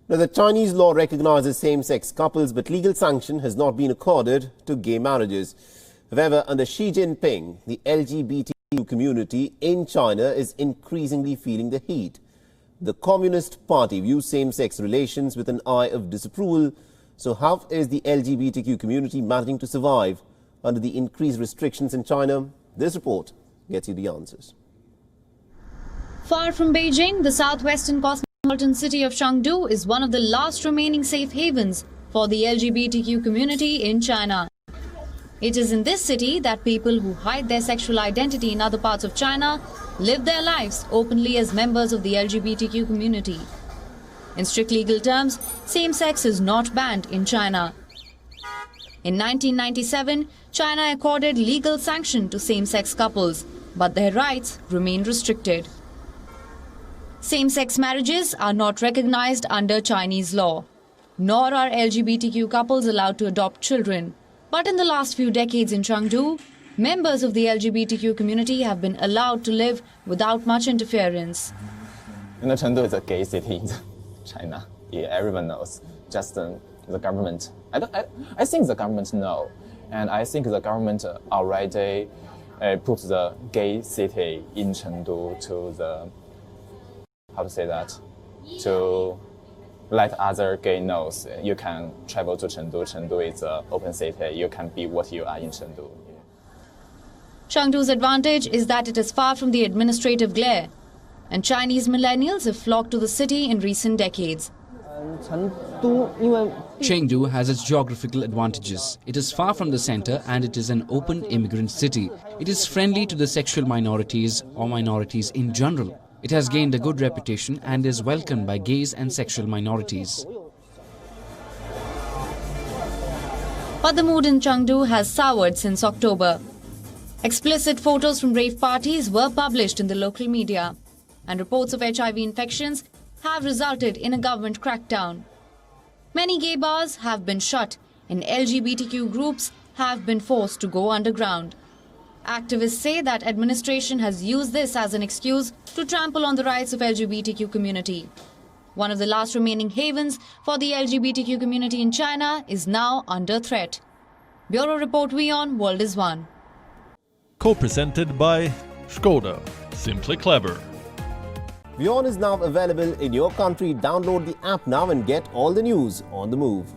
Now, the Chinese law recognizes same-sex couples, but legal sanction has not been accorded to gay marriages. However, under Xi Jinping, the LGBTQ community in China is increasingly feeling the heat. The Communist Party views same-sex relations with an eye of disapproval. So how is the LGBTQ community managing to survive under the increased restrictions in China? This report gets you the answers. Far from Beijing, the southwestern cosmopolitan city of Chengdu is one of the last remaining safe havens for the LGBTQ community in China. It is in this city that people who hide their sexual identity in other parts of China live their lives openly as members of the LGBTQ community. In strict legal terms, same-sex is not banned in China. In 1997, China accorded legal sanction to same-sex couples, but their rights remain restricted. Same-sex marriages are not recognized under Chinese law, nor are LGBTQ couples allowed to adopt children. But in the last few decades in Chengdu, members of the LGBTQ community have been allowed to live without much interference. You know, Chengdu is a gay city in China. Yeah, everyone knows. Just the government. I think the government knows, and I think the government already put the gay city in Chengdu to the to let other gay knows you can travel to Chengdu. Chengdu is an open city. You can be what you are in Chengdu. Chengdu's advantage is that it is far from the administrative glare, and Chinese millennials have flocked to the city in recent decades. Chengdu has its geographical advantages. It is far from the center and it is an open immigrant city. It is friendly to the sexual minorities or minorities in general. It has gained a good reputation and is welcomed by gays and sexual minorities. But the mood in Chengdu has soured since October. Explicit photos from rave parties were published in the local media, and reports of HIV infections have resulted in a government crackdown. Many gay bars have been shut and LGBTQ groups have been forced to go underground. Activists say that administration has used this as an excuse to trample on the rights of LGBTQ community. One of the last remaining havens for the LGBTQ community in China is now under threat. Bureau Report WION World is One. Co-presented by Skoda. Simply clever. WION is now available in your country. Download the app now and get all the news on the move.